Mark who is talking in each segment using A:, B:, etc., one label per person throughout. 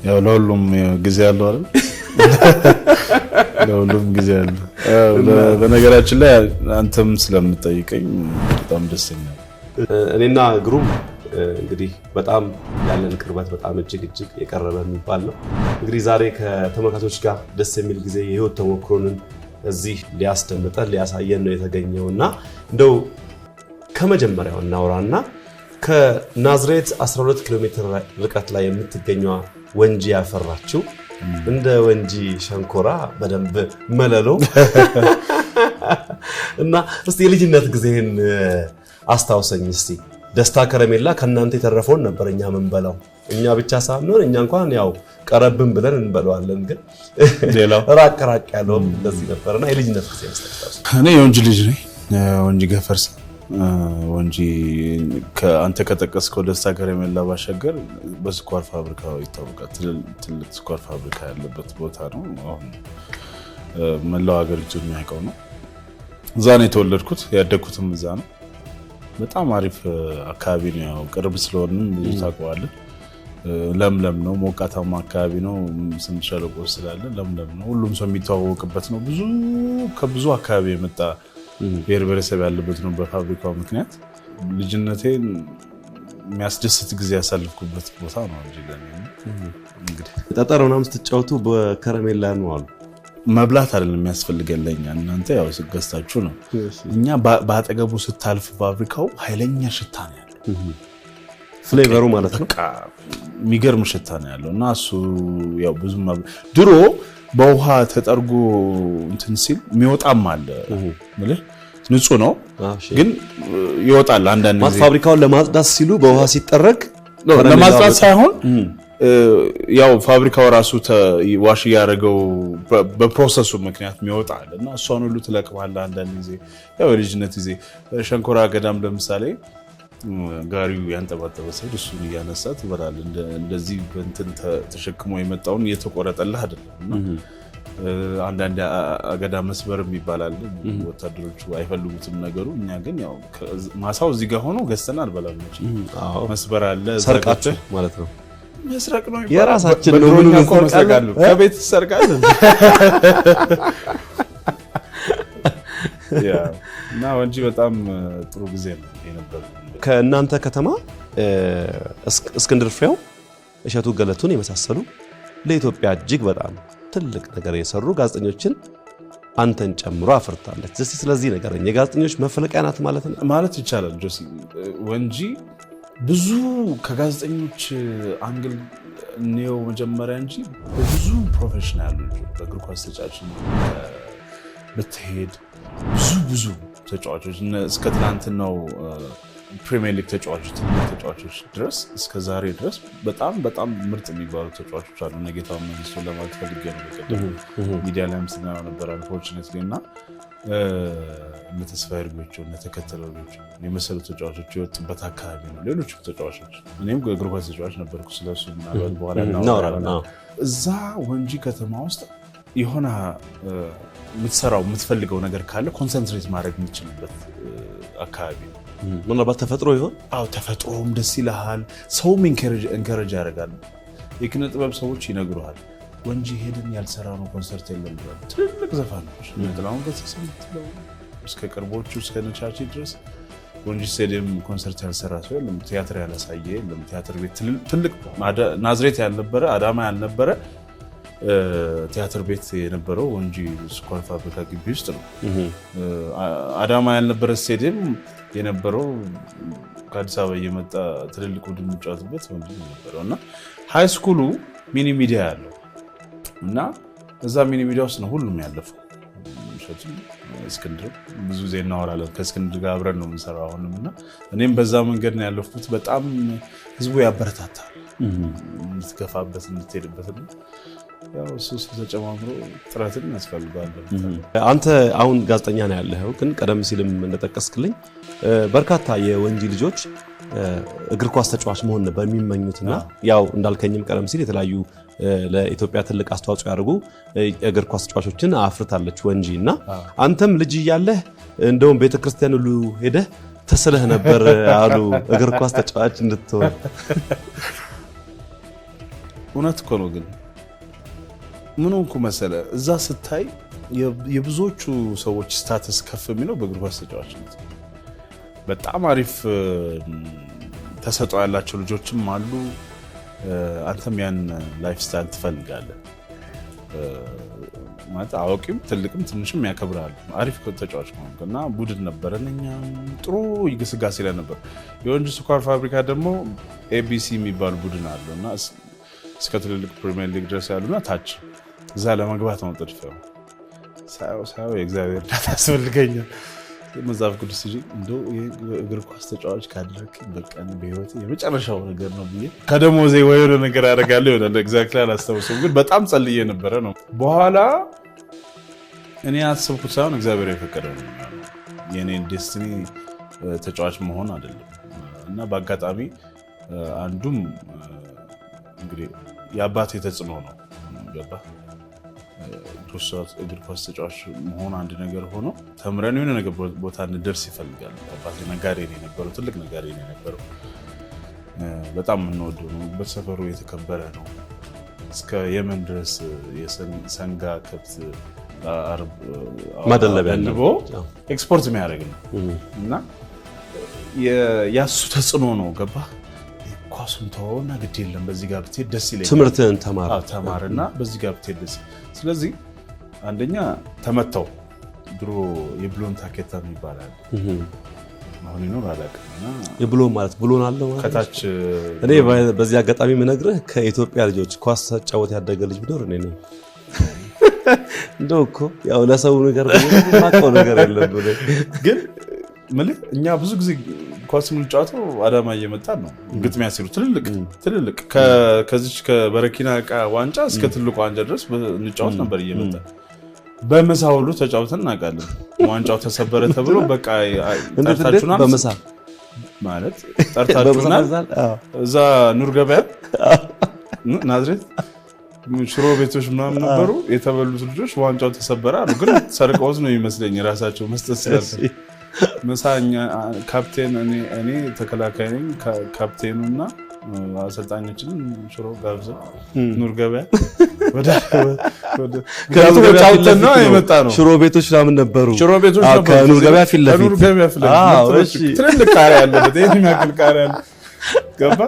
A: ያው ለሁሉም ጊዜ አለው አይደል? ለሁሉም ጊዜ አለው። በነገራችን ላይ አንተም ስለምትጠይቀኝ በጣም ደስተኛ ነኝ።
B: እኔና ግሩም እንግዲህ በጣም ያለን ቅርበት በጣም እጅግ የቀረበ የሚባል ነው። እንግዲህ ዛሬ ከተመልካቾች ጋር ደስ የሚል ጊዜ የህይወት ተሞክሮንን እዚህ ሊያስደምጠን ሊያሳየን ነው የተገኘውና እንደው ከመጀመሪያው እናውራና ከናዝሬት 12 ኪሎ ሜትር ርቀት ላይ የምትገኘው ወንጂ ያፈራችው እንደ ወንጂ ሸንኮራ በደንብ መለሎ እና እስቲ የልጅነት ጊዜህን አስታውሰኝ እስቲ። ደስታ ከረሜላ ከናንተ የተረፈውን ነበርኛ መንበላው እኛ ብቻ ሳንሆን እኛ እንኳን ያው ቀረብን ብለን እንበለዋለን፣ ግን ሌላው ራቅ ያለው እንደዚህ ነበርና የልጅነት ጊዜ አስታውሰኝ።
A: እኔ የወንጂ ልጅ ነኝ። ወንጂ ገፈርሳ ወንጂ ከአንተ ከጠቀስከው ደስታ ከረሜላ ባሻገር በስኳር ፋብሪካው ይታወቃል። ትልቅ ስኳር ፋብሪካ ያለበት ቦታ ነው። አሁን መላው ሀገሪቱ የሚያውቀው ነው። እዛ ነው የተወለድኩት፣ ያደግኩትም እዛ ነው። በጣም አሪፍ አካባቢ ነው። ያው ቅርብ ስለሆነም ብዙ ታውቀዋለህ። ለምለም ነው፣ ሞቃታማ አካባቢ ነው። ስምጥ ሸለቆ ስላለ ለምለም ነው። ሁሉም ሰው የሚተዋወቅበት ነው። ከብዙ አካባቢ የመጣ ብሔር ብሔረሰብ ያለበት ነው። በፋብሪካው ምክንያት ልጅነቴን የሚያስደስት ጊዜ ያሳልፍኩበት ቦታ ነው እንጂ እንግዲህ
B: ጠጠር ምናምን ስትጫወቱ በከረሜላ ነው አሉ።
A: መብላት አይደለም የሚያስፈልገን ለኛ፣ እናንተ ያው ስገስታችሁ ነው። እኛ በአጠገቡ ስታልፍ ፋብሪካው ኃይለኛ ሽታ ነው ያለው፣
B: ፍሌቨሩ ማለት ነው።
A: የሚገርም ሽታ ነው ያለው እና እሱ ያው ብዙ ድሮ በውሃ ተጠርጎ እንትን ሲል የሚወጣም አለ ማለት ንጹህ ነው ግን ይወጣል። አንዳንድ ጊዜ
B: ፋብሪካውን ለማጽዳት ሲሉ በውሃ ሲጠረግ
A: ለማጽዳት ሳይሆን ያው ፋብሪካው ራሱ ዋሽ ያደረገው በፕሮሰሱ ምክንያት የሚወጣል እና እሷን ሁሉ ትለቅማለህ። አንዳንድ ጊዜ ያው የልጅነት ጊዜ ሸንኮራ አገዳም ለምሳሌ ጋሪው ያንጠባጠበ ሰው እሱን እያነሳ ትበላለህ። እንደዚህ በእንትን ተሸክሞ የመጣውን እየተቆረጠልህ አይደለም። አንዳንድ አገዳ መስበርም ይባላል። ወታደሮቹ አይፈልጉትም ነገሩ። እኛ ግን ያው ማሳው እዚህ ጋር ሆኖ ገዝተን አልበላም። መስበር አለ፣
B: ሰርቃችሁ ማለት ነው።
A: መስረቅ ነው ይባላል።
B: የራሳችን ነው። ምን
A: መስረቃሉ? ከቤት ሰርቃሉ። እና ወንጂ በጣም ጥሩ ጊዜ ነው የነበረው።
B: ከእናንተ ከተማ እስክንድር ፍሬው፣ እሸቱ ገለቱን የመሳሰሉ ለኢትዮጵያ እጅግ በጣም ትልቅ ነገር የሰሩ ጋዜጠኞችን አንተን ጨምሮ አፍርታለች። እስቲ ስለዚህ ነገር የጋዜጠኞች መፈለቂያ ናት ማለት
A: ይቻላል። ጆሲ ወንጂ ብዙ ከጋዜጠኞች አንግል ነው መጀመሪያ እንጂ ብዙ ፕሮፌሽናል በእግር ኳስ ተጫዋች ብትሄድ ብዙ ተጫዋቾች እስከ ትናንትናው ፕሪሚየር ሊግ ተጫዋቾች ድረስ እስከ ዛሬ ድረስ በጣም ምርጥ የሚባሉ ተጫዋቾች አሉ። ነጌታው መንግስቱ ለማለት ፈልጌ ነው። በቀደም ሚዲያ ላይ ምስናው ነበር አንፎርቹኔትሊ እና ተስፋዬ እርጎቹ ተከተለው ልጆች የመሰሉ ተጫዋቾች የወጡበት አካባቢ ነው። ሌሎችም ተጫዋቾች እኔም እግር ኳስ ተጫዋች ነበርኩ። ስለሱ ምናልባት በኋላ እናወራለን። እዛ ወንጂ ከተማ ውስጥ የሆነ የምትሰራው የምትፈልገው ነገር ካለ ኮንሰንትሬት ማድረግ የምትችልበት አካባቢ ነው።
B: ምናልባት ተፈጥሮ ይሆን?
A: አዎ ተፈጥሮም ደስ ይልሃል። ሰውም ኢንከረጅ ያደርጋል። የኪነ ጥበብ ሰዎች ይነግሩሃል። ወንጂ ሄድን ያልሰራ ነው ኮንሰርት የለም ብሏል። ትልቅ ዘፋኖች ጥላሁን ገሰሰ እስከ ቅርቦቹ እስከ ነቻቺ ድረስ ወንጂ ስቴዲየም ኮንሰርት ያልሰራ ሰው የለም። ቲያትር ያላሳየ የለም። ቲያትር ቤት ትልቅ ናዝሬት ያልነበረ አዳማ ያልነበረ ቲያትር ቤት የነበረው ወንጂ ስኳር ፋብሪካ ግቢ ውስጥ ነው። አዳማ ያልነበረ ስቴዲየም የነበረው ከአዲስ አበባ እየመጣ ትልልቅ ቡድን የሚጫወትበት ወንጂ ነበረው እና ሃይ ስኩሉ ሚኒ ሚዲያ ያለው እና እዛ ሚኒ ሚዲያ ውስጥ ነው ሁሉም ያለፈው። እስክንድር ብዙ ጊዜ እናወራለን። ከእስክንድር ጋር አብረን ነው የምንሰራው አሁንም እና እኔም በዛ መንገድ ነው ያለፍኩት። በጣም ህዝቡ ያበረታታል እንድትገፋበት እንድትሄድበት ነው። ያው እሱ ተጨማምሮ ጥረትን ያስፈልጋል።
B: አንተ አሁን ጋዜጠኛ ነው ያለኸው፣ ግን ቀደም ሲልም እንደጠቀስክልኝ በርካታ የወንጂ ልጆች እግር ኳስ ተጫዋች መሆን ነበር የሚመኙትና ያው እንዳልከኝም ቀደም ሲል የተለያዩ ለኢትዮጵያ ትልቅ አስተዋጽኦ ያደርጉ እግር ኳስ ተጫዋቾችን አፍርታለች ወንጂ እና አንተም ልጅ እያለህ እንደውም ቤተክርስቲያን ሁሉ ሄደህ ተስለህ ነበር አሉ እግር ኳስ ተጫዋች እንድትሆን።
A: እውነት እኮ ነው። ግን ምን ሆንኩ መሰለህ እዛ ስታይ የብዙዎቹ ሰዎች ስታተስ ከፍ የሚለው በእግር ኳስ ተጫዋችነት በጣም አሪፍ ተሰጥኦ ያላቸው ልጆችም አሉ። አንተም ያን ላይፍ ስታይል ትፈልጋለህ ማለት አዋቂም ትልቅም ትንሽም ያከብራል። አሪፍ ተጫዋች ነው እና ቡድን ነበረን እኛም ጥሩ ግስጋሴ ላይ ነበር። የወንጂ ስኳር ፋብሪካ ደግሞ ኤቢሲ የሚባል ቡድን አለው እና እስከ ትልልቅ ፕሪሚየር ሊግ ድረስ ያሉና ታች እዛ ለመግባት ነው ጥድፊያው። ሳያው የእግዚአብሔር እርዳታ ያስፈልገኛል። መጽሐፍ ቅዱስ እንጂ እንደው የእግር ኳስ ተጫዋች ካደረክ በቃ በህይወት የመጨረሻው ነገር ነው ብዬ ከደሞዜ ወይ የሆነ ነገር አደርጋለሁ ይሆናል። ኤግዛክትሊ አላስታውሰውም፣ ግን በጣም ጸልዬ ነበረ ነው። በኋላ እኔ ያሰብኩት ሳይሆን እግዚአብሔር የፈቀደው ነው። የኔን ዴስቲኒ ተጫዋች መሆን አይደለም እና በአጋጣሚ አንዱም እንግዲህ የአባቴ ተጽዕኖ ነው ገባ እግር ኳስ ተጫዋች መሆን አንድ ነገር ሆኖ ተምረን የሆነ ነገር ቦታ እንደርስ ይፈልጋል። አባቴ ነጋዴ ነው የነበረው፣ ትልቅ ነጋዴ ነው የነበረው። በጣም የምንወደው ነው። በሰፈሩ የተከበረ ነው። እስከ የመን ድረስ የሰንጋ ከብት
B: ማደለቢያ ነው
A: ኤክስፖርት የሚያደርግ ነው እና ያሱ ተጽዕኖ ነው ገባ ኳሱን ተወውና ግድ የለም በዚህ ጋር ብትሄድ ደስ ይለኛል።
B: ትምህርትን
A: ተማርና በዚህ ጋር ብትሄድ ደስ። ስለዚህ አንደኛ ተመታው። ድሮ የብሎን ታኬታ ይባላል አሁን ይኖር አላውቅምና
B: የብሎን ማለት ብሎን አለው ማለት ከታች እኔ በዚህ አጋጣሚ የምነግርህ ከኢትዮጵያ ልጆች ኳስ ተጫወት ያደገ ልጅ ቢኖር እኔ ነኝ። እንደው እኮ ያው ለሰው ነገር ማቀው ነገር የለም ብለህ ግን ማለት እኛ ብዙ ጊዜ ኳስ የምንጫወተው አዳማ እየመጣን ነው። ግጥሚያ ሲሉ ትልልቅ ከዚች ከበረኪና ዕቃ ዋንጫ እስከ ትልቁ ዋንጫ ድረስ እንጫወት ነበር እየመጣን። በመሳ ሁሉ ተጫውተን እናውቃለን። ዋንጫው ተሰበረ ተብሎ በቃ ጠርታችሁናል በመሳ ማለት ጠርታችሁናል። እዛ ኑር ገበያ ናዝሬት ሽሮ ቤቶች ምናምን ነበሩ። የተበሉት ልጆች ዋንጫው ተሰበረ አሉ። ግን ሰርቀውት ነው ይመስለኝ ራሳቸው መስጠት ስላልኩ መሳኛ ካፕቴን እኔ ተከላካይ ነኝ። ካፕቴኑና አሰልጣኞችን ሽሮ ጋብዘን ኑር ገበያ ወደ ከጫውተን ነው የመጣ ነው። ሽሮ ቤቶች ምናምን ነበሩ።
A: ሽሮ ቤቶች ነበሩ
B: ከኑር ገበያ ፊት ለፊት
A: ትልልቅ ቃሪያ ያለበት ይሄን ያክል ቃሪያ ያለ ገባ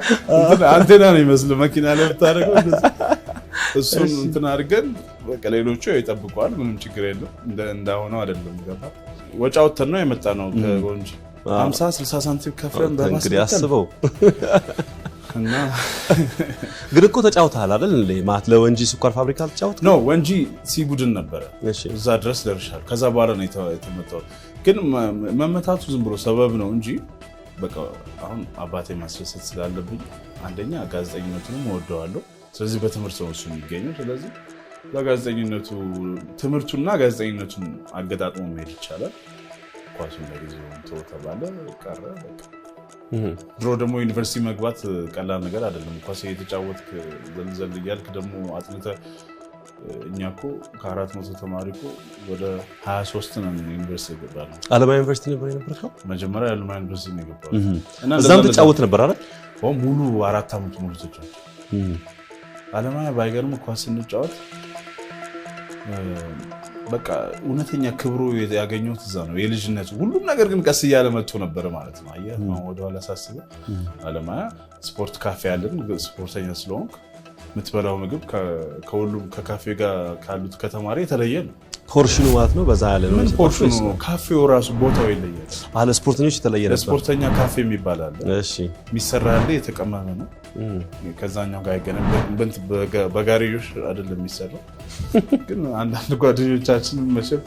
A: አንቴና ነው ይመስል መኪና ላይ ብታደርገው እንደዚህ እሱን እንትን አድርገን በቃ ሌሎቹ ይጠብቋል። ምንም ችግር የለም። እንዳሆነው አይደለም ገባ ወጪ አውጥተን ነው የመጣ ነው። ከወንጂ 50-60 ሳንቲም ከፍለን በባስ
B: እንግዲህ አስበው
A: እና
B: ግን እኮ ተጫውተሃል አይደል እንዴ? ማለት ለወንጂ ስኳር ፋብሪካ ተጫውተሃል?
A: ነው ወንጂ ሲ ቡድን ነበረ። እዛ ድረስ ደርሻል። ከዛ በኋላ ነው የተመጣው። ግን መመታቱ ዝም ብሎ ሰበብ ነው እንጂ በቃ አሁን አባቴ ማስደሰት ስላለብኝ አንደኛ ጋዜጠኝነቱንም እወደዋለሁ። ስለዚህ በትምህርት ነው እሱ የሚገኘው። ስለዚህ በጋዜጠኝነቱ ትምህርቱና ጋዜጠኝነቱን አገጣጥሞ መሄድ ይቻላል። ኳሱን ለጊዜው ተው ተባለ ቀረ በቃ። ድሮ ደግሞ ዩኒቨርሲቲ መግባት ቀላል ነገር አይደለም። ኳስ እየተጫወትክ ዘልዘል እያልክ ደግሞ አጥንተህ እኛ እኮ ከ400 ተማሪ እኮ ወደ 23 ነን ዩኒቨርሲቲ የገባነው።
B: አለማ ዩኒቨርሲቲ ነበር የነበርከው?
A: መጀመሪያ አለማ ዩኒቨርሲቲ ነው የገባሁት
B: እና እዛም ተጫወት ነበር አይደል?
A: ሙሉ 4 ዓመት ሙሉ ተጫወት። አለማ ባይገርም ኳስ ስንጫወት በቃ እውነተኛ ክብሩ ያገኘሁት እዛ ነው የልጅነቱ። ሁሉም ነገር ግን ቀስ እያለ መጥቶ ነበር ማለት ነው። አየህ ወደኋላ ሳስበው አለማያ ስፖርት ካፌ ያለን ስፖርተኛ ስለሆንክ የምትበላው ምግብ ከሁሉም ከካፌ ጋር ካሉት ከተማሪ የተለየ ነው።
B: ፖርሽኑ ማለት ነው በዛ ያለ ነው።
A: ፖርሽኑ ካፌው ራሱ ቦታው ይለያል።
B: አለ ስፖርተኞች የተለየ ነበር።
A: ስፖርተኛ ካፌ የሚባል አለ።
B: እሺ
A: የሚሰራ ያለ የተቀመመ ነው። ከዛኛው ጋር አይገናም። በጋሪዮሽ አይደለም የሚሰራው። ግን አንዳንድ ጓደኞቻችን መቼም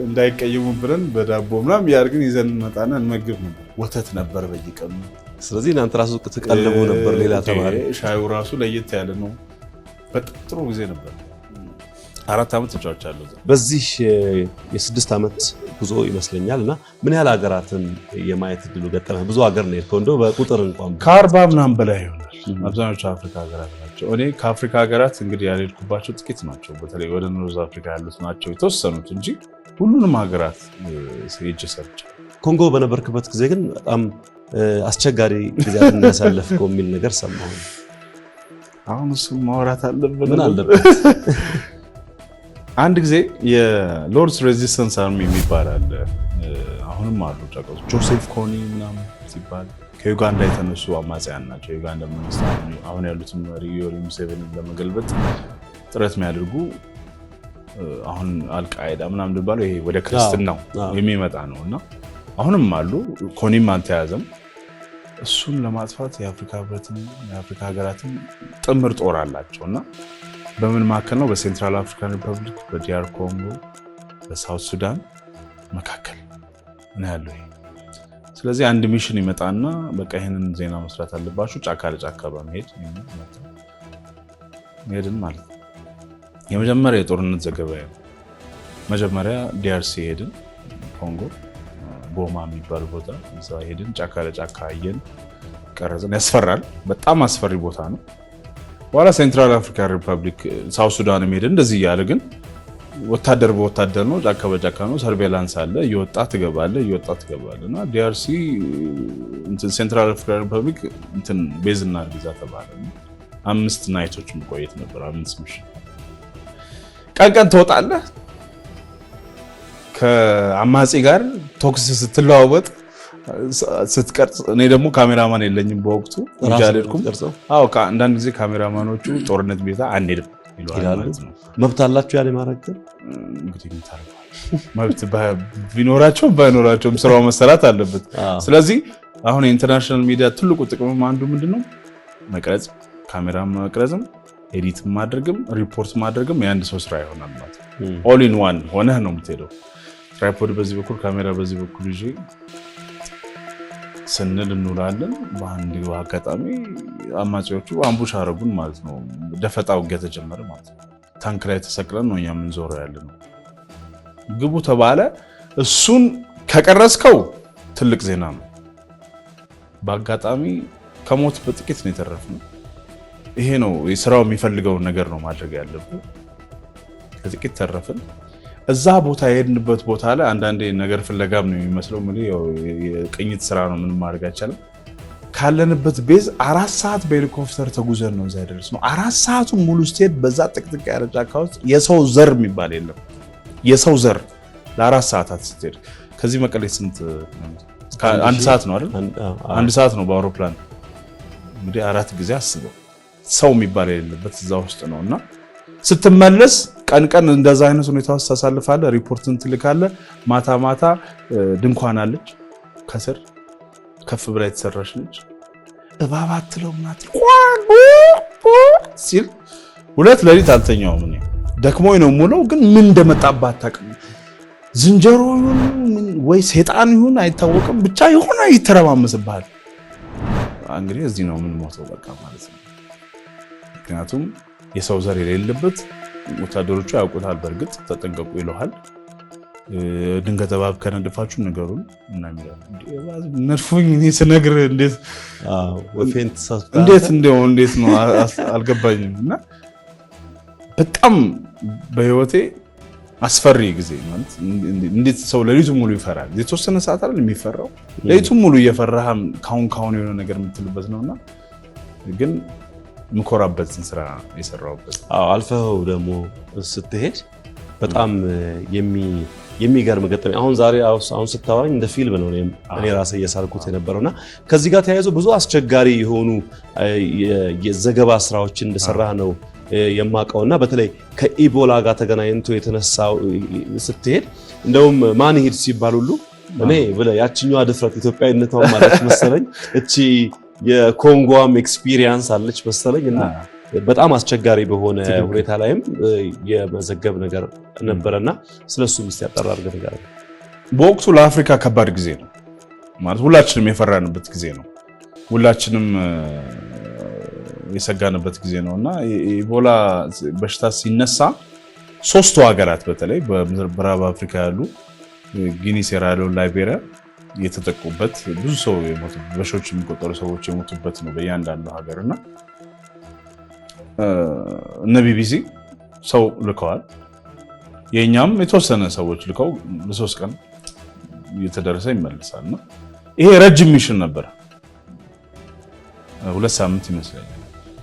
A: እንዳይቀየሙ ብለን በዳቦ ምናምን ያርግን ይዘን እንመጣና እንመግብ ነበር። ወተት ነበር በየቀኑ። ስለዚህ
B: እናንተ ራሱ ተቀልቦ ነበር። ሌላ ተማሪ
A: ሻዩ ራሱ ለየት ያለ ነው። በጣም ጥሩ ጊዜ ነበር። 4 ዓመት ተጫውቻለሁ።
B: በዚህ የ6 ዓመት ጉዞ ይመስለኛል እና ምን ያህል ሀገራትን የማየት እድሉ ገጠመህ? ብዙ ሀገር ነው የሄድከው። እንደው በቁጥር እንኳን
A: ከ40 ምናምን በላይ ይሆናል። አብዛኞቹ አፍሪካ ሀገራት ናቸው። እኔ ከአፍሪካ ሀገራት እንግዲህ ያልሄድኩባቸው ጥቂት ናቸው። በተለይ ወደ ኖርዝ አፍሪካ ያሉት ናቸው የተወሰኑት እንጂ ሁሉንም ሀገራት ሄጄ ሰርቻለሁ።
B: ኮንጎ በነበርክበት ጊዜ ግን በጣም አስቸጋሪ ጊዜያትን ያሳለፍከው የሚል ነገር ሰማሁ።
A: አሁን እሱ ማውራት አለብን።
B: ምን አለበት?
A: አንድ ጊዜ የሎርድስ ሬዚስተንስ አርሚ የሚባል አለ። አሁንም አሉ ጫቆች ጆሴፍ ኮኒ ምናምን ሲባል ከዩጋንዳ የተነሱ አማጽያን ናቸው። ዩጋንዳ መንግስት አሁን ያሉትን መሪ ዮዌሪ ሙሴቬኒ ለመገልበጥ ጥረት የሚያደርጉ አሁን አልቃይዳ ምናምን የሚባለው ይሄ ወደ ክርስትናው የሚመጣ ነው እና አሁንም አሉ። ኮኒም አልተያዘም። እሱን ለማጥፋት የአፍሪካ ህብረትን የአፍሪካ ሀገራትን ጥምር ጦር አላቸው እና በምን መካከል ነው? በሴንትራል አፍሪካን ሪፐብሊክ፣ በዲአር ኮንጎ፣ በሳውት ሱዳን መካከል ነው ያለው። ስለዚህ አንድ ሚሽን ይመጣና በቃ ይሄንን ዜና መስራት አለባችሁ፣ ጫካ ለጫካ በመሄድ ሄድን ማለት ነው። የመጀመሪያ የጦርነት ዘገባ ነው። መጀመሪያ ዲአርሲ ሄድን፣ ኮንጎ ጎማ የሚባል ቦታ እዛ ሄድን። ጫካ ለጫካ አየን፣ ቀረጽን። ያስፈራል፣ በጣም አስፈሪ ቦታ ነው። በኋላ ሴንትራል አፍሪካን ሪፐብሊክ፣ ሳውት ሱዳን ሄድን። እንደዚህ እያለ ግን ወታደር በወታደር ነው፣ ጫካ በጫካ ነው። ሰርቬላንስ አለ፣ እየወጣ ትገባለህ፣ እየወጣ ትገባለህ። እና ዲአርሲ ሴንትራል አፍሪካን ሪፐብሊክ ቤዝ እናድርግ እዛ ተባለ። 5 ናይቶች መቆየት ነበር፣ 5 ምሽት። ቀን ትወጣለህ ከአማጺ ጋር ቶክስ ስትለዋወጥ ስትቀርጽ። እኔ ደግሞ ካሜራማን የለኝም በወቅቱ እንጃልኩም። አዎ አንዳንድ ጊዜ ካሜራማኖቹ ጦርነት ቤታ አንሄድም ይላሉ።
B: መብት አላችሁ ያለ ማረግ
A: እንግዲህ መብት ቢኖራቸውም ባይኖራቸውም ስራው መሰራት አለበት። ስለዚህ አሁን የኢንተርናሽናል ሚዲያ ትልቁ ጥቅም አንዱ ምንድነው? መቅረጽ፣ ካሜራ መቅረጽም፣ ኤዲት ማድረግም፣ ሪፖርት ማድረግም የአንድ ሰው ስራ ይሆናል ማለት ነው። ኦል ኢን ዋን ሆነህ ነው የምትሄደው። ትራይፖድ በዚህ በኩል ካሜራ በዚህ በኩል ይዤ ስንል እንውላለን። በአንድ አጋጣሚ አማጺዎቹ አምቡሽ አረጉን ማለት ነው። ደፈጣ ውጊያ ተጀመረ ማለት ነው። ታንክ ላይ ተሰቅለን ነው እኛ የምንዞረው ያለ ነው። ግቡ ተባለ። እሱን ከቀረስከው ትልቅ ዜና ነው። በአጋጣሚ ከሞት በጥቂት ነው የተረፍነው። ይሄ ነው የስራው የሚፈልገውን ነገር ነው ማድረግ ያለብን። ከጥቂት ተረፍን። እዛ ቦታ የሄድንበት ቦታ ላይ አንዳንዴ ነገር ፍለጋም ነው የሚመስለው። ምን የቅኝት ስራ ነው፣ ምንም ማድረግ አይቻልም። ካለንበት ቤዝ 4 ሰዓት በሄሊኮፕተር ተጉዘን ነው እዛ የደረስነው። 4 ሰዓቱን ሙሉ ስትሄድ በዛ ጥቅጥቅ ያለ ጫካ ውስጥ የሰው ዘር የሚባል የለም። የሰው ዘር ለ4 ሰዓታት ስትሄድ ከዚህ መቀሌ ስንት? 1 ሰዓት ነው አይደል? 1 ሰዓት ነው በአውሮፕላን። እንግዲህ 4 ጊዜ አስበው። ሰው የሚባል የሌለበት እዛ ውስጥ ነውና ስትመለስ ቀን እንደዛ አይነት ሁኔታ ውስጥ ታሳልፋለህ። ሪፖርትን ትልካለህ። ማታ ድንኳን አለች ከስር ከፍ ብላ የተሰራች ነች። እባብ አትለው ምናምን ሲል 2 ሌሊት አልተኛውም። እኔ ደክሞኝ ነው የምውለው፣ ግን ምን እንደመጣባት አታውቅም። ዝንጀሮ ይሁን ወይ ሰይጣን ይሁን አይታወቅም፣ ብቻ የሆነ ይተረማመስብሃል። እንግዲህ እዚህ ነው ምን ሞተው በቃ ማለት ነው። ምክንያቱም የሰው ዘር የሌለበት ወታደሮቹ ያውቁታል። በእርግጥ ተጠንቀቁ ይለዋል። ድንገት እባብ ከነደፋችሁ ነገሩን እና የሚላል ነድፉኝ እኔ ስነግር እንዴት ነው አልገባኝም። እና በጣም በህይወቴ አስፈሪ ጊዜ ማለት እንዴት ሰው ሌሊቱን ሙሉ ይፈራል? የተወሰነ ሰዓት አይደል የሚፈራው? ሌሊቱን ሙሉ እየፈራህ ካሁን የሆነ ነገር የምትልበት ነውና ግን ምኮራበትን ስራ የሰራውበት።
B: አልፈው ደግሞ ስትሄድ በጣም የሚገርም ገጠመኝ። አሁን ስታወራኝ እንደ ፊልም ነው እኔ ራሴ እየሳልኩት የነበረውና ከዚህ ጋር ተያይዞ ብዙ አስቸጋሪ የሆኑ የዘገባ ስራዎችን እንደሰራህ ነው የማውቀውና በተለይ ከኢቦላ ጋር ተገናኝቶ የተነሳው ስትሄድ እንደውም ማን ሄድ ሲባል ሁሉ እኔ ብለህ ያችኛዋ ድፍረት ኢትዮጵያዊነቷን ማለት መሰለኝ እቺ የኮንጎም ኤክስፒሪየንስ አለች መሰለኝ እና በጣም አስቸጋሪ በሆነ ሁኔታ ላይም የመዘገብ ነገር ነበረና ስለሱ ምስት ያጠራር ነገር
A: በወቅቱ ለአፍሪካ ከባድ ጊዜ ነው ማለት ሁላችንም የፈራንበት ጊዜ ነው። ሁላችንም የሰጋንበት ጊዜ ነውና ኢቦላ በሽታ ሲነሳ 3 ሀገራት በተለይ በምዕራብ አፍሪካ ያሉ ጊኒ፣ ሴራሊዮን፣ ላይቤሪያ የተጠቁበት ብዙ ሰው የሞቱበት በሺዎች የሚቆጠሩ ሰዎች የሞቱበት ነው በእያንዳንዱ ሀገርና እነ ቢቢሲ ሰው ልከዋል። የኛም የተወሰነ ሰዎች ልከው ለ3 ቀን እየተደረሰ ይመለሳልና ይሄ ረጅም ሚሽን ነበር። 2 ሳምንት ይመስለኛል።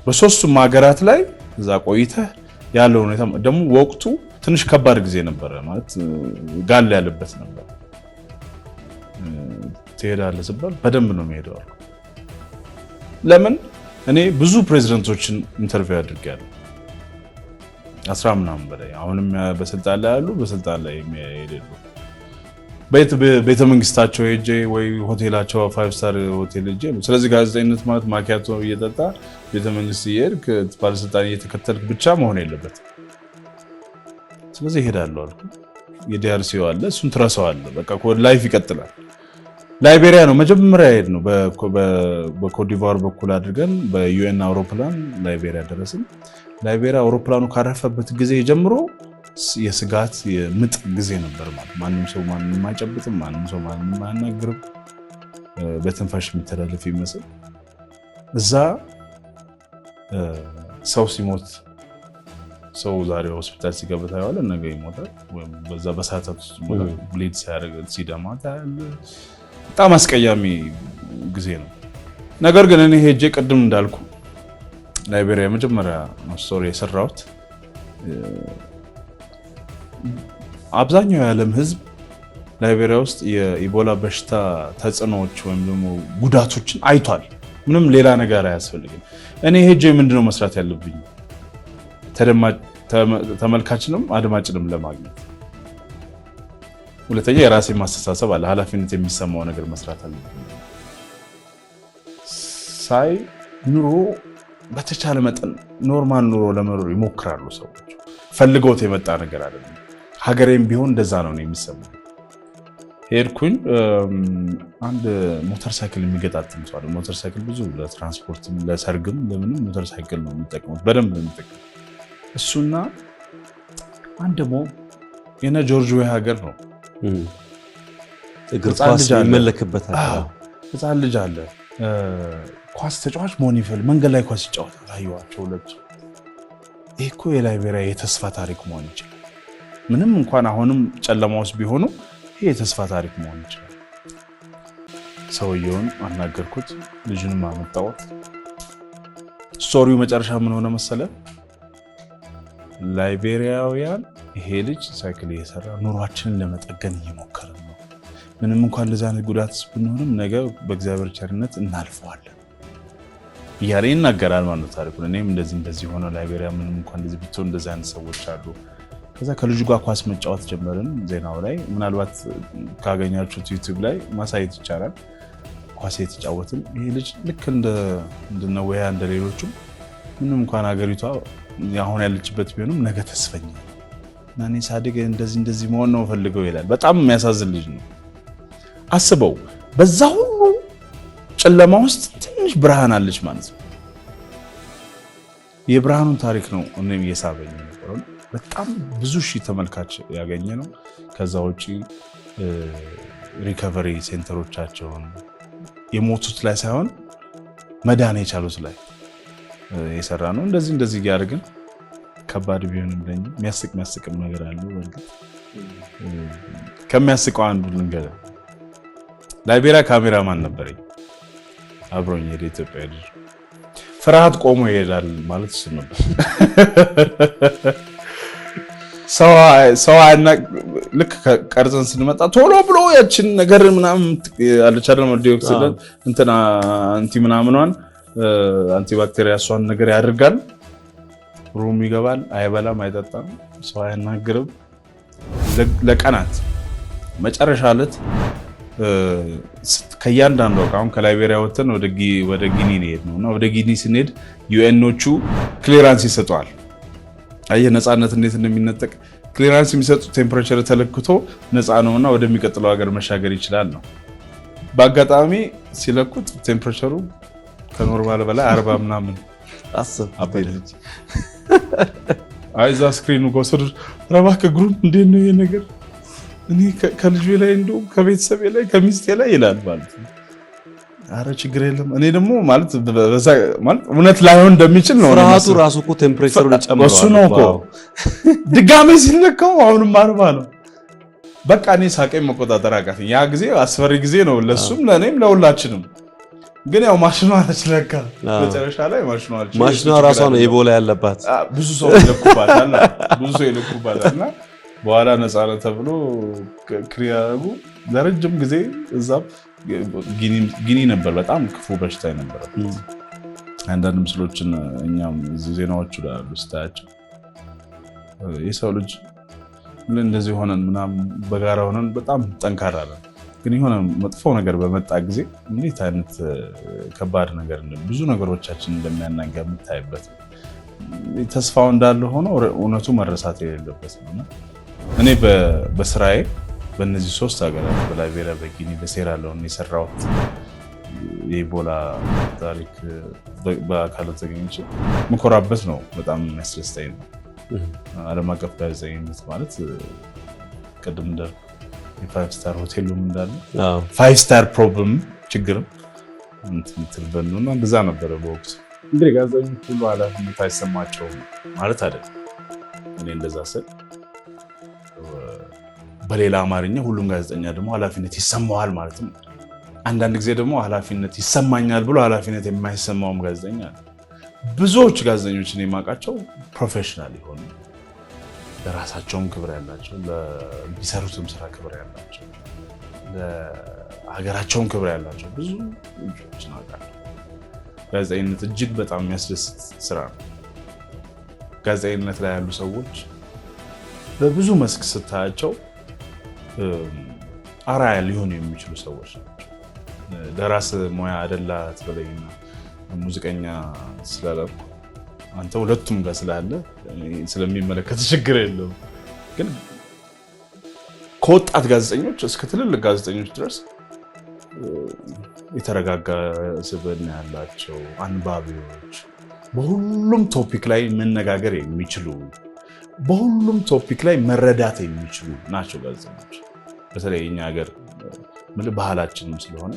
A: በሶስቱም ሀገራት ላይ እዛ ቆይተህ ያለው ሁኔታ ደግሞ ወቅቱ ትንሽ ከባድ ጊዜ ነበር ማለት ጋል ያለበት ነበር። ትሄዳለህ ሲባል በደንብ ነው የምሄደው። ለምን እኔ ብዙ ፕሬዝዳንቶችን ኢንተርቪው አድርጌያለሁ 10 ምናምን በላይ አሁንም በስልጣን ላይ ያሉ በስልጣን ላይ የሚሄዱ ቤተ መንግስታቸው ሄጄ ወይ ሆቴላቸው 5 ስታር ሆቴል ሄጄ። ስለዚህ ጋዜጠኝነት ማለት ማኪያቶ እየጠጣ ቤተ መንግስት እየሄድክ ባለስልጣን እየተከተልክ ብቻ መሆን የለበትም። ስለዚህ እሄዳለሁ አልኩ። የዲአርሲው አለ እሱን ትረሳዋለህ። በቃ ላይፍ ይቀጥላል። ላይቤሪያ ነው መጀመሪያ ሄድ ነው በኮትዲቯር በኩል አድርገን በዩኤን አውሮፕላን ላይቤሪያ ደረስን። ላይቤሪያ አውሮፕላኑ ካረፈበት ጊዜ ጀምሮ የስጋት የምጥ ጊዜ ነበር ማለት ማንም ሰው ማንንም አይጨብጥም፣ ማንም ሰው ማንንም አያናግርም፣ በትንፋሽ የሚተላለፍ ይመስል እዛ ሰው ሲሞት ሰው ዛሬ ሆስፒታል ሲገባ ታየዋለህ፣ ነገ ይሞታል ወይም በዛ በሰዓታት ውስጥ ይሞታል። ብሊድ ሲያደርግ ሲደማ ታያለህ። በጣም አስቀያሚ ጊዜ ነው። ነገር ግን እኔ ሄጄ ቅድም እንዳልኩ ላይቤሪያ መጀመሪያ ስቶሪ የሰራሁት አብዛኛው የዓለም ሕዝብ ላይቤሪያ ውስጥ የኢቦላ በሽታ ተጽዕኖዎች ወይም ደግሞ ጉዳቶችን አይቷል። ምንም ሌላ ነገር አያስፈልግም። እኔ ሄጄ ምንድነው መስራት ያለብኝ? ተመልካችንም አድማጭንም ለማግኘት። ሁለተኛ የራሴ ማስተሳሰብ አለ፣ ኃላፊነት የሚሰማው ነገር መስራት አለብኝ። ሳይ ኑሮ በተቻለ መጠን ኖርማል ኑሮ ለመኖር ይሞክራሉ ሰዎች። ፈልገውት የመጣ ነገር አይደለም። ሀገሬም ቢሆን እንደዛ ነው የሚሰማው። ሄድኩኝ። አንድ ሞተር ሳይክል የሚገጣጥም ሰው አለ። ሞተር ሳይክል ብዙ ለትራንስፖርትም ለሰርግም ለምንም ሞተር ሳይክል ነው የሚጠቀሙት፣ በደንብ ነው የሚጠቀሙት። እሱና አንድ ደግሞ የነ ጆርጅ ዌይ ሀገር ነው
B: እግር ኳስ ይመለክበታል።
A: ህፃን ልጅ አለ ኳስ ተጫዋች መሆን ይፈልግ መንገድ ላይ ኳስ ይጫወታል። አየኋቸው ሁለቱ። ይሄ እኮ የላይቤሪያ የተስፋ ታሪክ መሆን ይችላል። ምንም እንኳን አሁንም ጨለማ ውስጥ ቢሆኑ ይሄ የተስፋ ታሪክ መሆን ይችላል። ሰውየውን አናገርኩት፣ ልጁንም አመጣሁት። ስቶሪው መጨረሻ ምን ሆነ መሰለ? ላይቤሪያውያን ይሄ ልጅ ሳይክል እየሰራ ኑሯችንን ለመጠገን እየሞከረ ነው። ምንም እንኳን እንደዚህ አይነት ጉዳት ብንሆንም ነገ በእግዚአብሔር ቸርነት እናልፈዋለን እያለ ይናገራል ማለት ታሪኩን። እኔም እንደዚህ ሆነ ላይቤሪያ ምንም እንኳን እንደዚህ ብትሆን እንደዚህ አይነት ሰዎች አሉ። ከዛ ከልጁ ጋር ኳስ መጫወት ጀመርን። ዜናው ላይ ምናልባት ካገኛችሁት ዩቲዩብ ላይ ማሳየት ይቻላል። ኳስ የተጫወትን ይሄ ልጅ ልክ እንደነ ወያ እንደሌሎቹም ምንም እንኳን ሀገሪቷ አሁን ያለችበት ቢሆንም ነገ ተስፈኛ እና እኔ ሳድግ እንደዚህ መሆን ነው ፈልገው ይላል። በጣም የሚያሳዝን ልጅ ነው። አስበው፣ በዛ ሁሉ ጨለማ ውስጥ ትንሽ ብርሃን አለች ማለት ነው። የብርሃኑን ታሪክ ነው እኔም እየሳበኝ ነበር። በጣም ብዙ ሺህ ተመልካች ያገኘ ነው። ከዛ ውጪ ሪከቨሪ ሴንተሮቻቸውን የሞቱት ላይ ሳይሆን መዳን የቻሉት ላይ የሰራ ነው። እንደዚህ እያደረግን ከባድ ቢሆንም ለኛ የሚያስቅም ነገር አለው። በእርግጥ ከሚያስቀው አንዱ ልንገር። ላይቤሪያ ካሜራማን ነበረኝ አብሮኝ ሄደ። ኢትዮጵያ ልጅ ፍርሃት ቆሞ ይሄዳል ማለት እሱ ነበር። ሰው ልክ ቀርጸን ስንመጣ ቶሎ ብሎ ያችን ነገር ምናምን አለች አይደል ዲኦክሲደንት እንትና አንቲ ምናምኗን አንቲባክቴሪያ እሷን ነገር ያደርጋል። ሩም ይገባል። አይበላም፣ አይጠጣም፣ ሰው አያናግርም ለቀናት። መጨረሻ ዕለት ከእያንዳንዱ አሁን ከላይቤሪያ ወጥተን ወደ ጊኒ እንሄድ ነውና ወደ ጊኒ ስንሄድ ዩኤኖቹ ክሊራንስ ይሰጠዋል። አየህ ነፃነት እንዴት እንደሚነጠቅ። ክሊራንስ የሚሰጡት ቴምፕሬቸር ተለክቶ ነፃ ነውና ወደሚቀጥለው ሀገር መሻገር ይችላል ነው። በአጋጣሚ ሲለኩት ቴምፕሬቸሩ ከኖርማል በላይ 40 ምናምን
B: አሰብ
A: አበደች። አይዛ ስክሪኑ ጎሰዱ ረባከ ግሩም እንዴት ነው ይሄ ነገር? እኔ ከልጁ ላይ እንደው ከቤተሰቤ ላይ ከሚስቴ ላይ ይላል ማለት ነው። አረ ችግር የለም። እኔ ደግሞ ማለት እውነት ላይሆን እንደሚችል ነው።
B: ፍርሃቱ ራሱ እኮ ቴምፕሬቸሩን ጨምሯል።
A: እሱ ነው እኮ ድጋሜ ሲለካው አሁንም 40 ነው። በቃ እኔ ሳቄን መቆጣጠር አቃተኝ። ያ ጊዜ አስፈሪ ጊዜ ነው ለሱም ለኔም ለሁላችንም። ግን ያው ማሽኗ አለችለካ መጨረሻ ላይ
B: ማሽኗ ራሷ ነው ኢቦላ ያለባት
A: ብዙ ሰው ይልኩባታልና በኋላ ነፃ ተብሎ ክሪያሩ ለረጅም ጊዜ እዛም ጊኒ ነበር በጣም ክፉ በሽታ ነበር። አንዳንድ ምስሎችን እኛም ዜናዎቹ ላይ አሉ ስታያቸው የሰው ልጅ ምን እንደዚህ ሆነን ምናምን በጋራ ሆነን በጣም ጠንካራ ነን። ግን የሆነ መጥፎ ነገር በመጣ ጊዜ እንዴት አይነት ከባድ ነገር ብዙ ነገሮቻችን እንደሚያናጋ የምታይበት ተስፋው እንዳለ ሆኖ እውነቱ መረሳት የሌለበት ነውና እኔ በስራዬ በእነዚህ 3 ሀገራት በላይቤሪያ፣ በጊኒ፣ በሴራሊዮን የሰራሁት የኢቦላ ታሪክ በአካል ተገኝቼ መኮራበት ነው። በጣም የሚያስደስተኝ ነው። ዓለም አቀፍ ጋዜጠኝነት ማለት ቅድም እንዳልኩ የ5 ስታር ሆቴሉም እንዳለ 5 ስታር ፕሮብለም ችግርም እንትልበሉና እንደዛ ነበረ በወቅቱ። እንግዲህ ጋዜጠኞች ሁሉ ኃላፊነት አይሰማቸውም ማለት አይደለም። እኔ እንደዛ ስል በሌላ አማርኛ ሁሉም ጋዜጠኛ ደግሞ ኃላፊነት ይሰማዋል ማለት ነው። አንዳንድ ጊዜ ደግሞ ኃላፊነት ይሰማኛል ብሎ ኃላፊነት የማይሰማውም ጋዜጠኛ አለ። ብዙዎች ጋዜጠኞችን የማውቃቸው ፕሮፌሽናል የሆኑ ለራሳቸውም ክብር ያላቸው፣ ለሚሰሩትም ስራ ክብር ያላቸው፣ ለሀገራቸውም ክብር ያላቸው ብዙ ልጆችን አውቃለሁ። ጋዜጠኝነት እጅግ በጣም የሚያስደስት ስራ ነው። ጋዜጠኝነት ላይ ያሉ ሰዎች በብዙ መስክ ስታያቸው አርአያ ሊሆኑ የሚችሉ ሰዎች ናቸው። ለራስ ሙያ አደላ ትበለኝና ሙዚቀኛ ስላልኩ አንተ ሁለቱም ጋር ስላለ ስለሚመለከት ችግር የለውም። ግን ከወጣት ጋዜጠኞች እስከ ትልልቅ ጋዜጠኞች ድረስ የተረጋጋ ስብዕና ያላቸው አንባቢዎች፣ በሁሉም ቶፒክ ላይ መነጋገር የሚችሉ፣ በሁሉም ቶፒክ ላይ መረዳት የሚችሉ ናቸው ጋዜጠኞች። በተለይ የኛ ሀገር ባህላችንም ስለሆነ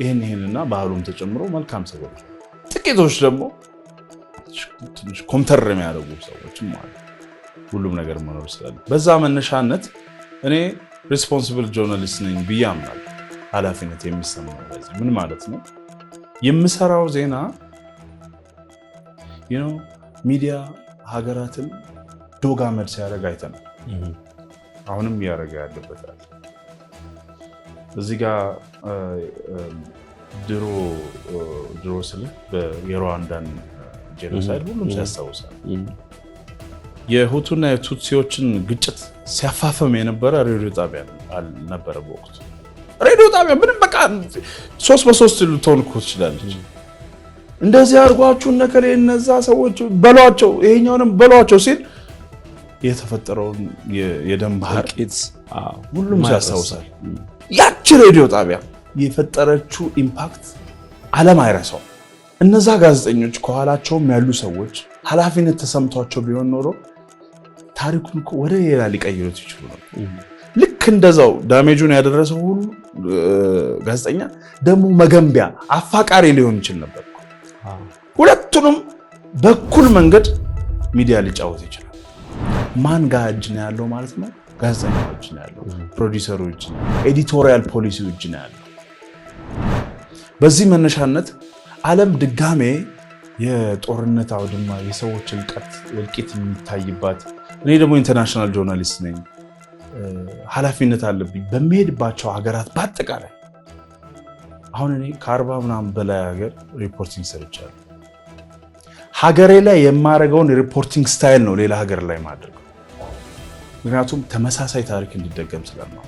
A: ይህንና ባህሉም ተጨምሮ መልካም ሰዎች፣ ጥቂቶች ደግሞ ትንሽ ኮምተር የሚያደርጉ ሰዎችም አሉ። ሁሉም ነገር መኖር ስላለ በዛ መነሻነት እኔ ሪስፖንሲብል ጆርናሊስት ነኝ ብዬ አምናለሁ። ኃላፊነት የሚሰማው ጋዜጠኛ ምን ማለት ነው? የምሰራው ዜና ሚዲያ ሀገራትን ዶግ አመድ ሲያደርግ አይተናል። አሁንም እያደረገ ያለበታል። እዚህ ጋር ድሮ ስለ የሩዋንዳን ጄኖሳይድ ሁሉም ሲያስታውሳል። የሁቱና የቱትሲዎችን ግጭት ሲያፋፈም የነበረ ሬዲዮ ጣቢያ ነበረ በወቅቱ። ሬዲዮ ጣቢያ ምንም በቃ 3 በ3 ልትሆን እኮ ትችላለች። እንደዚህ አድርጓችሁ እነከሌ እነዛ ሰዎች በሏቸው ይሄኛውንም በሏቸው ሲል የተፈጠረውን የደም ባህር ሁሉም ሲያስታውሳል። ያቺ ሬዲዮ ጣቢያ የፈጠረችው ኢምፓክት ዓለም አይረሳው። እነዛ ጋዜጠኞች ከኋላቸውም ያሉ ሰዎች ኃላፊነት ተሰምቷቸው ቢሆን ኖሮ ታሪኩን እኮ ወደ ሌላ ሊቀይሩት ይችሉ ነው። ልክ እንደዛው ዳሜጁን ያደረሰው ሁሉ ጋዜጠኛ ደግሞ መገንቢያ አፋቃሪ ሊሆን ይችል ነበር። ሁለቱንም በኩል መንገድ ሚዲያ ሊጫወት ይችላል። ማን ጋር እጅ ነው ያለው ማለት ነው? ጋዜጠኛው እጅ ነው ያለው፣ ፕሮዲውሰሩ እጅ ነው ያለው፣ ኤዲቶሪያል ፖሊሲው እጅ ነው ያለው። በዚህ መነሻነት ዓለም ድጋሜ የጦርነት አውድማ፣ የሰዎች እልቂት የሚታይባት፣ እኔ ደግሞ ኢንተርናሽናል ጆርናሊስት ነኝ፣ ኃላፊነት አለብኝ በሚሄድባቸው ሀገራት በአጠቃላይ አሁን እኔ ከ40 ምናምን በላይ ሀገር ሪፖርቲንግ ሰርቻለሁ። ሀገሬ ላይ የማደርገውን ሪፖርቲንግ ስታይል ነው ሌላ ሀገር ላይ ማድረግ። ምክንያቱም ተመሳሳይ ታሪክ እንዲደገም ስለማው።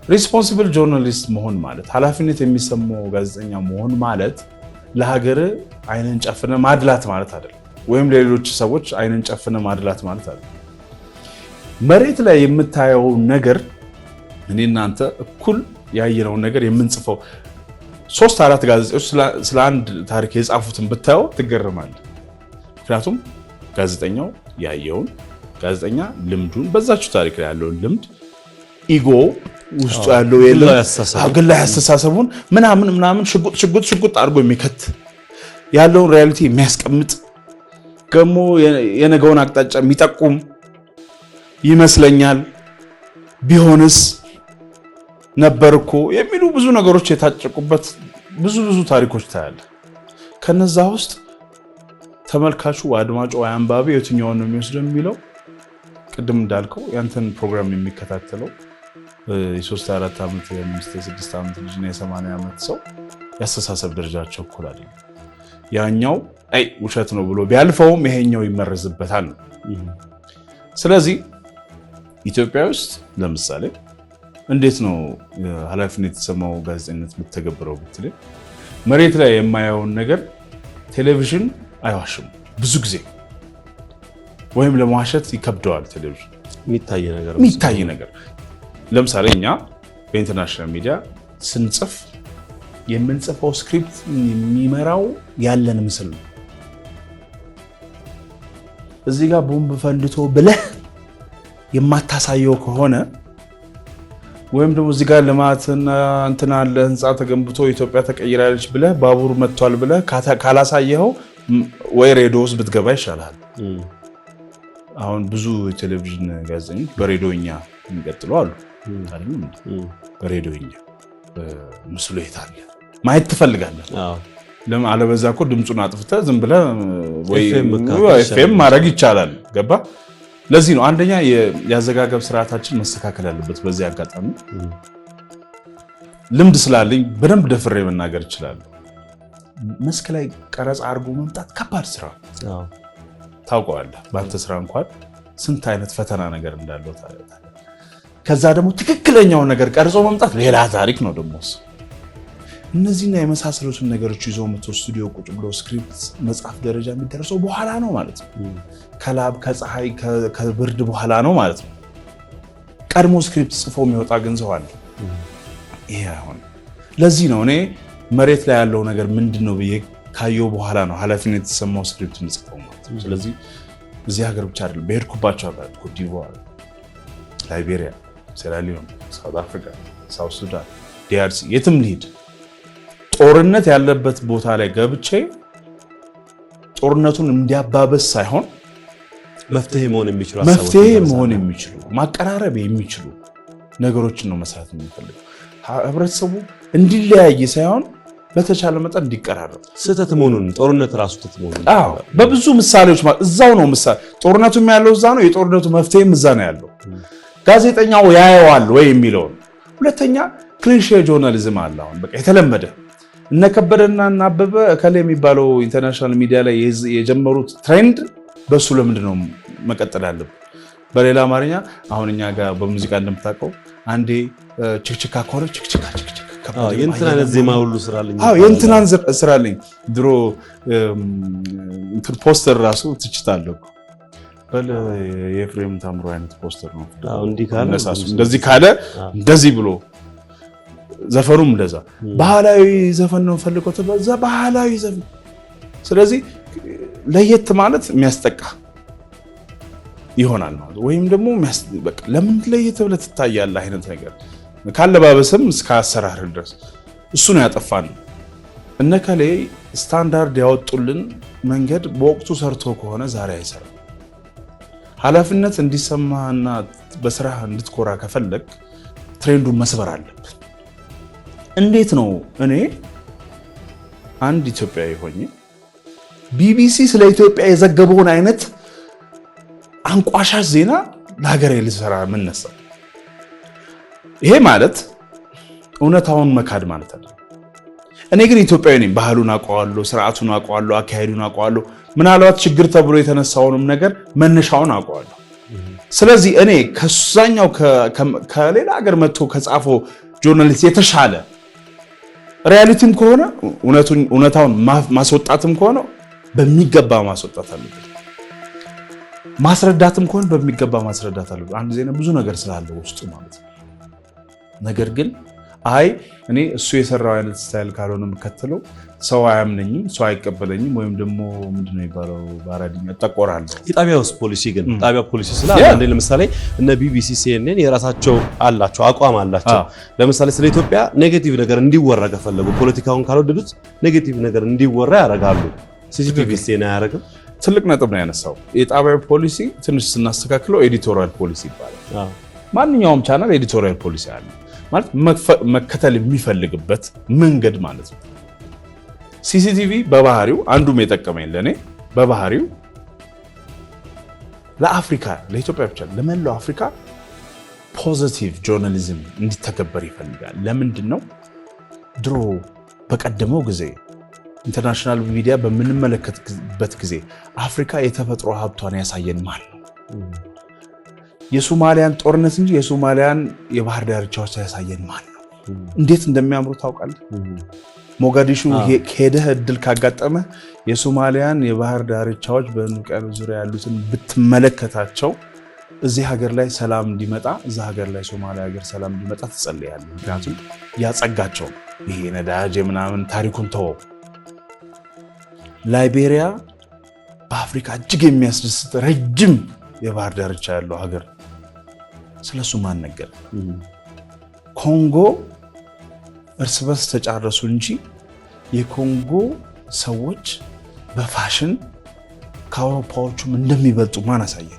A: ሪስፖንሲብል ጆርናሊስት መሆን ማለት ኃላፊነት የሚሰማው ጋዜጠኛ መሆን ማለት ለሀገር አይንን ጨፍነ ማድላት ማለት አይደለም፣ ወይም ለሌሎች ሰዎች አይንን ጨፍነ ማድላት ማለት አይደለም። መሬት ላይ የምታየው ነገር እኔ እናንተ እኩል ያየነውን ነገር የምንጽፈው 3-4 ጋዜጦች ስለ አንድ ታሪክ የጻፉትን ብታየው ትገረማለህ። ምክንያቱም ጋዜጠኛው ያየውን ጋዜጠኛ ልምዱን በዛች ታሪክ ላይ ያለውን ልምድ ኢጎ ውስጡ ያለው ግላዊ አስተሳሰቡን ምናምን ሽጉጥ አድርጎ የሚከት ያለውን ሪያሊቲ የሚያስቀምጥ ደግሞ የነገውን አቅጣጫ የሚጠቁም ይመስለኛል፣ ቢሆንስ ነበር እኮ የሚሉ ብዙ ነገሮች የታጨቁበት ብዙ ታሪኮች ታያለ። ከነዛ ውስጥ ተመልካቹ አድማጩ አንባቢ የትኛውን ነው የሚወስደው የሚለው ቅድም እንዳልከው ያንተን ፕሮግራም የሚከታተለው የ3-4 ዓመት የ5-6 ዓመት ልጅ እና የ80 ዓመት ሰው ያስተሳሰብ ደረጃቸው እኩል አይደለም። ያኛው አይ ውሸት ነው ብሎ ቢያልፈውም ይሄኛው ይመረዝበታል ነው። ስለዚህ ኢትዮጵያ ውስጥ ለምሳሌ እንዴት ነው ኃላፊነት የተሰማው ጋዜጠኝነት የምትተገብረው ብትል መሬት ላይ የማያውን ነገር ቴሌቪዥን አይዋሽም ብዙ ጊዜ ወይም ለማዋሸት ይከብደዋል። ቴሌቪዥን የሚታይ ነገር ለምሳሌ እኛ በኢንተርናሽናል ሚዲያ ስንጽፍ የምንጽፈው ስክሪፕት የሚመራው ያለን ምስል ነው። እዚህ ጋር ቦምብ ፈንድቶ ብለህ የማታሳየው ከሆነ ወይም ደግሞ እዚህ ጋር ልማትና እንትና አለ ህንፃ ተገንብቶ ኢትዮጵያ ተቀይራለች ብለህ ባቡር መጥቷል ብለህ ካላሳየኸው ወይ ሬዲዮ ውስጥ ብትገባ ይሻላል። አሁን ብዙ የቴሌቪዥን ጋዜጠኞች በሬዲዮኛ የሚቀጥሉ አሉ አይደል? በሬዲዮኛ ምስሉ የታለ ማየት ትፈልጋለህ። ለምን አለበዛ እኮ ድምፁን አጥፍተህ ዝም ብለህ ወይ ኤፍኤም ማድረግ ይቻላል። ገባ? ለዚህ ነው አንደኛ የአዘጋገብ ስርዓታችን መስተካከል ያለበት። በዚህ አጋጣሚ ልምድ ስላለኝ በደንብ ደፍሬ መናገር እችላለሁ። መስክ ላይ ቀረጻ አድርጎ መምጣት ከባድ ስራ ታውቀዋለህ። በአንተ ስራ እንኳን ስንት አይነት ፈተና ነገር እንዳለው ታውቃለህ። ከዛ ደግሞ ትክክለኛውን ነገር ቀርጾ መምጣት ሌላ ታሪክ ነው። ደግሞ እነዚህና የመሳሰሉትን ነገሮች ይዞ መጥቶ ስቱዲዮ ቁጭ ብሎ ስክሪፕት መጻፍ ደረጃ የሚደርሰው በኋላ ነው ማለት ነው። ከላብ ከፀሐይ ከብርድ በኋላ ነው ማለት ነው። ቀድሞ ስክሪፕት ጽፎ የሚወጣ ግን ሰው አለ። ይሄ አሁን ለዚህ ነው እኔ መሬት ላይ ያለው ነገር ምንድነው ብዬ ካየው በኋላ ነው ኃላፊነት የተሰማው ስክሪፕት እንጽፈው ማለት ነው። ስለዚህ እዚህ ሀገር ብቻ አይደለም በሄድኩባቸው ሀገራት ኮት ዲቯር፣ ላይቤሪያ፣ ሴራሊዮን፣ ሳውት አፍሪካ፣ ሳውት ሱዳን፣ ዲአርሲ የትም ልሂድ ጦርነት ያለበት ቦታ ላይ ገብቼ ጦርነቱን እንዲያባበስ ሳይሆን
B: መፍትሄ
A: መሆን የሚችሉ ማቀራረብ የሚችሉ ነገሮችን ነው መስራት የሚፈልገው። ህብረተሰቡ እንዲለያይ ሳይሆን በተቻለ መጠን እንዲቀራረብ
B: ስህተት መሆኑን ጦርነት ራሱ ስህተት መሆኑን
A: በብዙ ምሳሌዎች እዛው ነው ምሳሌ ጦርነቱም ያለው እዛ ነው። የጦርነቱ መፍትሄም እዛ ነው ያለው። ጋዜጠኛው ያየዋል ወይ የሚለውን። ሁለተኛ ክሊሼ ጆርናሊዝም አለ። አሁን በቃ የተለመደ እነ ከበደና እና አበበ እከሌ የሚባለው ኢንተርናሽናል ሚዲያ ላይ የጀመሩት ትሬንድ በሱ ለምንድን ነው መቀጠል ያለበት? በሌላ አማርኛ አሁን እኛ ጋር በሙዚቃ እንደምታውቀው አንዴ ችክችካ ኮረ ችክችካ
B: የእንትናን ዜማ ሁሉ ስራልኝ
A: የእንትናን ስራልኝ ድሮ እንትን ፖስተር ራሱ ትችታለሁ በል የኤፍሬም ታምሮ አይነት ፖስተር ነው። እንደዚህ ካለ እንደዚህ ብሎ ዘፈኑም እንደዛ ባህላዊ ዘፈን ነው ፈልገው ተበዛ ባህላዊ ዘፈን። ስለዚህ ለየት ማለት የሚያስጠቃ ይሆናል ማለት ወይም ደግሞ በቃ ለምን ለየት ብለህ ትታያለህ አይነት ነገር ካለባበስም እስከ አሰራር ድረስ እሱ ነው ያጠፋን። እነከሌ ስታንዳርድ ያወጡልን መንገድ በወቅቱ ሰርቶ ከሆነ ዛሬ አይሰራም። ኃላፊነት እንዲሰማና በስራ እንድትኮራ ከፈለግ ትሬንዱን መስበር አለብን። እንዴት ነው እኔ አንድ ኢትዮጵያዊ ሆኜ ቢቢሲ ስለ ኢትዮጵያ የዘገበውን አይነት አንቋሻሽ ዜና ለሀገሬ ልሰራ ምነሳ? ይሄ ማለት እውነታውን መካድ ማለት አይደለም። እኔ ግን ኢትዮጵያዊ ነኝ። ባህሉን አውቀዋለሁ፣ ስርዓቱን አውቀዋለሁ፣ አካሄዱን አውቀዋለሁ። ምናልባት ችግር ተብሎ የተነሳውንም ነገር መነሻውን አውቀዋለሁ። ስለዚህ እኔ ከዛኛው ከሌላ ሀገር መጥቶ ከጻፈው ጆርናሊስት የተሻለ ሪያሊቲም ከሆነ እውነታውን ማስወጣትም ከሆነ በሚገባ ማስወጣት አለበት። ማስረዳትም ከሆነ በሚገባ ማስረዳት አለበት። አንድ ዜና ብዙ ነገር ስላለው ውስጡ ማለት ነው። ነገር ግን አይ እኔ እሱ የሰራው አይነት ስታይል ካልሆነ የምከተለው ሰው አያምነኝም፣ ሰው አይቀበለኝም፣ ወይም ደግሞ ምንድነው የሚባለው በአራድኛ ጠቆራለሁ።
B: የጣቢያ ውስጥ ፖሊሲ ግን ጣቢያ ፖሊሲ ስላለ አንዴ ለምሳሌ እነ ቢቢሲ ሲኤንኤን የራሳቸው አላቸው አቋም አላቸው። ለምሳሌ ስለ ኢትዮጵያ ኔጌቲቭ ነገር እንዲወራ ከፈለጉ ፖለቲካውን ካልወደዱት ኔጌቲቭ ነገር እንዲወራ ያደርጋሉ። ሲሲቲቪ ሲኤንኤን አያደርግም።
A: ትልቅ ነጥብ ነው ያነሳው። የጣቢያ ፖሊሲ ትንሽ ስናስተካክለው ኤዲቶሪያል ፖሊሲ ይባላል። ማንኛውም ቻናል ኤዲቶሪያል ፖሊሲ አለ ማለት መከተል የሚፈልግበት መንገድ ማለት ነው። ሲሲቲቪ በባህሪው አንዱም የጠቀመኝ ለኔ በባህሪው ለአፍሪካ ለኢትዮጵያ ብቻ ለመላው አፍሪካ ፖዚቲቭ ጆርናሊዝም እንዲተገበር ይፈልጋል። ለምንድን ነው ድሮ በቀደመው ጊዜ ኢንተርናሽናል ሚዲያ በምንመለከትበት ጊዜ አፍሪካ የተፈጥሮ ሀብቷን ያሳየን ማን ነው? የሶማሊያን ጦርነት እንጂ የሶማሊያን የባህር ዳርቻዎች ያሳየን ማን ነው? እንዴት እንደሚያምሩ ታውቃለህ? ሞጋዲሹ ሄደህ እድል ካጋጠመ የሶማሊያን የባህር ዳርቻዎች በውቅያኖስ ዙሪያ ያሉትን ብትመለከታቸው እዚህ ሀገር ላይ ሰላም እንዲመጣ እዛ ሀገር ላይ ሶማሊያ ሀገር ሰላም እንዲመጣ ትጸልያለህ። ምክንያቱም ያጸጋቸው ይሄ ነዳጅ ምናምን ታሪኩን ተወው። ላይቤሪያ በአፍሪካ እጅግ የሚያስደስት ረጅም የባህር ዳርቻ ያለው ሀገር ስለሱ ማን ነገር? ኮንጎ እርስ በርስ ተጫረሱ እንጂ የኮንጎ ሰዎች በፋሽን ከአውሮፓዎቹም እንደሚበልጡ ማን አሳየ?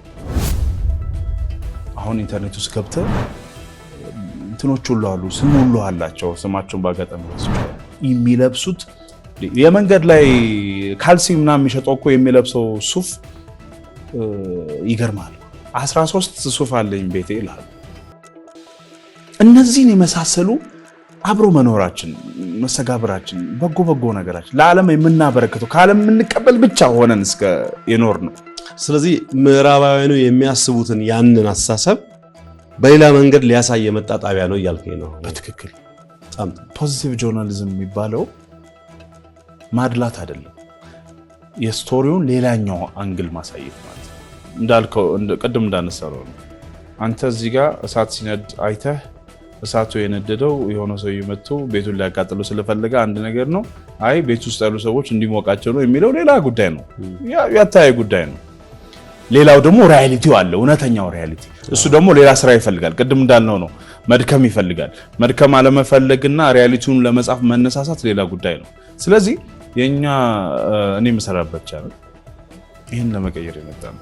A: አሁን ኢንተርኔት ውስጥ ገብተህ እንትኖች ሁሉ አሉ፣ ስም ሁሉ አላቸው። ስማቸውን ባጋጠመ የሚለብሱት የመንገድ ላይ ካልሲ ምናምን የሚሸጠው እኮ የሚለብሰው ሱፍ ይገርማል። 13 ሱፍ አለኝ ቤቴ ይላል። እነዚህን የመሳሰሉ አብሮ መኖራችን፣ መሰጋብራችን፣ በጎ ነገራችን ለዓለም የምናበረክተው ከዓለም የምንቀበል ብቻ ሆነን እስከ የኖር ነው።
B: ስለዚህ ምዕራባውያኑ የሚያስቡትን ያንን አስተሳሰብ በሌላ መንገድ ሊያሳይ የመጣ ጣቢያ ነው እያልከኝ ነው?
A: በትክክል። ፖዚቲቭ ጆርናሊዝም የሚባለው ማድላት አይደለም፣ የስቶሪውን ሌላኛው አንግል ማሳየት ማለት ነው። እንዳልከው ቅድም እንዳነሳው ነው። አንተ እዚህ ጋር እሳት ሲነድ አይተህ እሳቱ የነደደው የሆነ ሰው መጥቶ ቤቱን ሊያቃጥሉ ስለፈለገ አንድ ነገር ነው። አይ ቤት ውስጥ ያሉ ሰዎች እንዲሞቃቸው ነው የሚለው ሌላ ጉዳይ ነው፣ ያታየ ጉዳይ ነው። ሌላው ደግሞ ሪያሊቲው አለ፣ እውነተኛው ሪያሊቲ። እሱ ደግሞ ሌላ ስራ ይፈልጋል። ቅድም እንዳልነው ነው፣ መድከም ይፈልጋል። መድከም አለመፈለግና ሪያሊቲውን ለመጻፍ መነሳሳት ሌላ ጉዳይ ነው። ስለዚህ የኛ እኔ የምሰራበት ቻናል ይህን ለመቀየር የመጣ ነው።